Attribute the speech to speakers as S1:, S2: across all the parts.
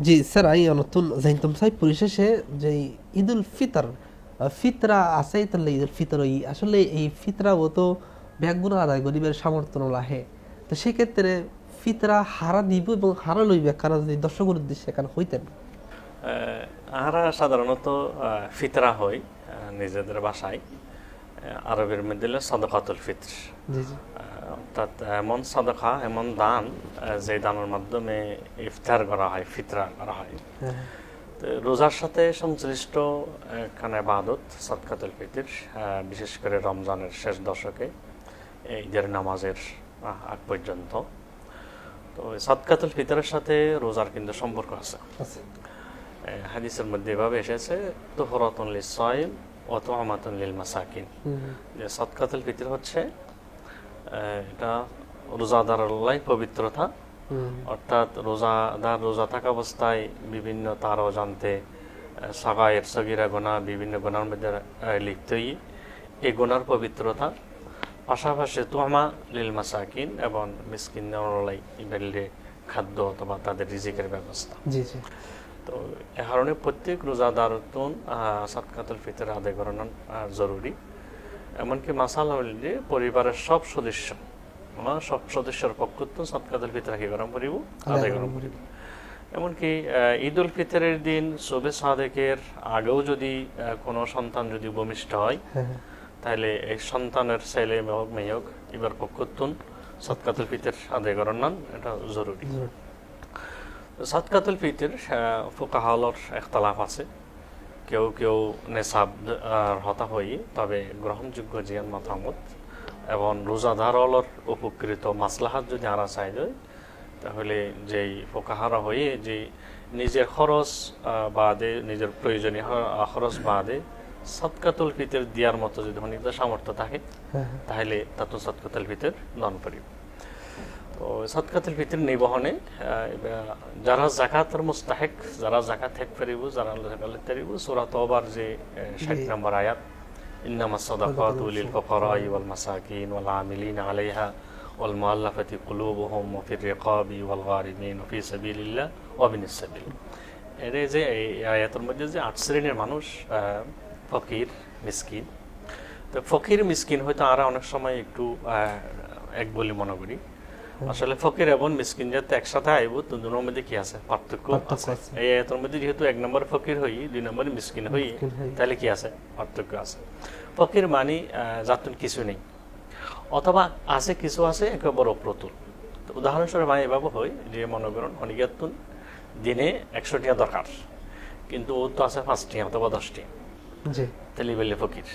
S1: জি sir, আমি নতুন জানতাম চাই পরিশেষে যে ঈদুল ফিতর ফিতরা আছে তাহলে ঈদুল ফিতর আসলে এই ফিতরা ও তো ব্যাগুণ আদায় গরিবের সামর্থ্য লাহে, তো সেক্ষেত্রে ফিতরা হারা দিব এবং হারা লইবে কারণ যদি দর্শকের উদ্দেশ্যে এখানে হইতেন।
S2: আমরা সাধারণত ফিতরা হই নিজেদের বাসায়, আরবের মধ্যে সাদাকাতুল ফিতর,
S1: জি জি।
S2: অর্থাৎ এমন সাদাকা, এমন দান যে দানের মাধ্যমে ইফতার করা হয়, ফিতরা করা হয়।
S1: হ্যাঁ
S2: তো রোজার সাথে সংশ্লিষ্ট একখানে ইবাদত সাদকাতুল ফিতর, বিশেষ করে রমজানের শেষ দশকে ঈদের নামাজের আগ পর্যন্ত। তো সাদকাতুল ফিতরের সাথে রোজার কিন্তু সম্পর্ক আছে।
S1: আচ্ছা।
S2: হাদিসের মধ্যে এভাবে এসেছে, তুহরাতুন লিস-সাইম ওয়া তু'মাতুন লিল মাসাকিন, যে সাদকাতুল ফিতর হচ্ছে এটা রোজাদারের পবিত্রতা, অর্থাৎ রোজাদার রোজা থাকা অবস্থায় বিভিন্ন তার অজান্তে সাগায়ের সগীরা গুনাহ, বিভিন্ন গুনার মধ্যে লিপ্তই এই গুনার পবিত্রতা, পাশাপাশি তু'মা লিল মাসাকিন এবং মিসকিনদের ইবেললে খাদ্য অথবা তাদের রিজিকের ব্যবস্থা।
S1: জি জি।
S2: তো এ কারণে প্রত্যেক রোজাদার সাদকাতুল ফিতর আদায় করানো জরুরি। এমনকি মাসালা হল যে পরিবারের সব সদস্যের পক্ষ তো সাদকাতুল ফিতর কি গরম করিব, আদায় গরম করিব। এমনকি ঈদুল ফিতরের দিন শবে সাদেকের আগেও যদি কোনো সন্তান যদি ভূমিষ্ঠ হয়, তাহলে এই সন্তানের ছেলে হোক মেয়ে হোক এবার পক্ষতুন সাদকাতুল ফিতর আদায় করানো এটা জরুরি। সাদকাতুল ফিতর ফুকাহালর ইখতিলাফ আছে, কেউ কেউ নেশাব হতা হই, তবে গ্রহণযোগ্য জিয়ান মতামত এবং রোজাদার অলর উপকৃত মাসলাহাত যদি আরা চাই যায়, তাহলে যেই ফুকাহারা হয়ে যে নিজের খরচ বাদে, নিজের প্রয়োজনীয় খরচ বাদে সাদকাতুল ফিতর দেওয়ার মতো যদি অনেকটা সামর্থ্য থাকে, তাহলে তাতো সাদকাতুল ফিতর দান করিব। তো সাদকাতুল ফিতর নিবহনে যারা যাকাতের মুস্তাহিক, যারা যাকাত হেক পারিব, যারা জাকাত পারিব, সূরা তওবার যে 60 নম্বর আয়াত, ইন্নামাস সাদাকাতু লিল ফুকারাই ওয়াল মাসাকিন ওয়াল আমিলিনা আলাইহা ওয়াল মুআল্লাফাতি কুলুবুহুম ওয়া ফির রিকাবি ওয়াল গারিমিন ওয়া ফি সাবিলিল্লাহ ওয়া বিনিস সাবিল। এর যে এই আয়াতের মধ্যে যে 8 শ্রেণীর মানুষ, ফকির, মিসকিন। তো ফকির মিসকিন হয়তো আমরা অনেক সময় একটু এক বলে মনে করি, আসলে ফকির এবং মিসকিন যাতে একসাথে আইব, তো দুটোর মধ্যে কি আছে, পার্থক্য আছে। এই আয়াতের মধ্যে যেহেতু 1 নম্বর ফকির হই, 2 নম্বর মিসকিন হই, তাহলে কি আছে, পার্থক্য আছে। ফকির মানে যাতুন কিছু নেই, অথবা আছে কিছু আছে একেবারে অপ্রতুল। তো উদাহরণস্বরূপ আমি এভাবে হই যে মনে করুন অনেকের দিনে 100 টাকা দরকার, কিন্তু ও তো আছে 5 টাকা অথবা 10 টাকা, তাহলে বললে ফকির।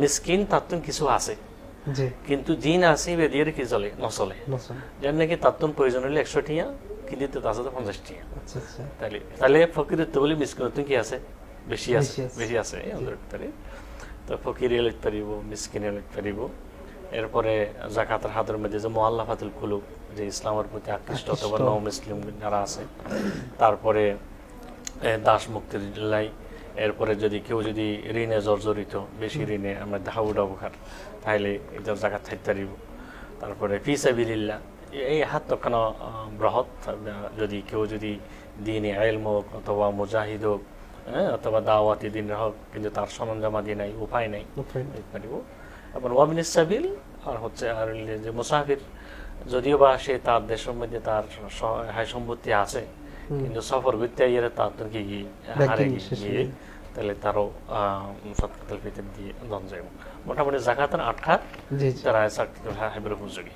S2: মিসকিন তাতুন কিছু আছে, কিন্তু দিন আছে বেদিয়ে কি চলে নচলে, যার নাকি তাতুন প্রয়োজন হলে 100 টাকা, কিন্তু তার সাথে 50 টাকা। তাহলে তাহলে ফকির তো বলি মিসকিন কি আছে, বেশি আছে, বেশি আছে আমাদের ভিতরে। তো ফকির লিখতে পারিব, মিসকিনে লিখতে পারিব। এরপরে যাকাতের হাতের মধ্যে যে মুআল্লাফাতুল কুলুব, যে ইসলামের প্রতি আকৃষ্ট অথবা নও মুসলিম যারা আছে, তারপরে দাস মুক্তির লাই, এরপরে যদি কেউ যদি ঋণে জর্জরিত, বেশি ঋণে আমরা দাউডাবো খার, তাহলে এটা জাকাত থাকতে পারিব। তারপরে ফি সাবিলিল্লাহ, এই হাত তো কেন বৃহৎ, যদি কেউ যদি দিনে ইলম হোক অথবা মুজাহিদ হোক, অথবা দাওয়াতি দিন হোক, কিন্তু তার সরঞ্জামাদি নাই, উপায় নাই, পারিব। এবং ওয়াবিনিস সাবিল, আর হচ্ছে আর যে মুসাফির, যদিও বা সে তার দেশের মধ্যে তার হায় সম্পত্তি আছে, কিন্তু সফর করতে গিয়ে তার তো কি হারে গিয়ে, তাহলে তারও সাদকাতুল ফিতর দিয়ে দান যায়। মোটামুটি যাকাতের 8 খাত, তারা সাদকাতুল হাইবের উপযোগী।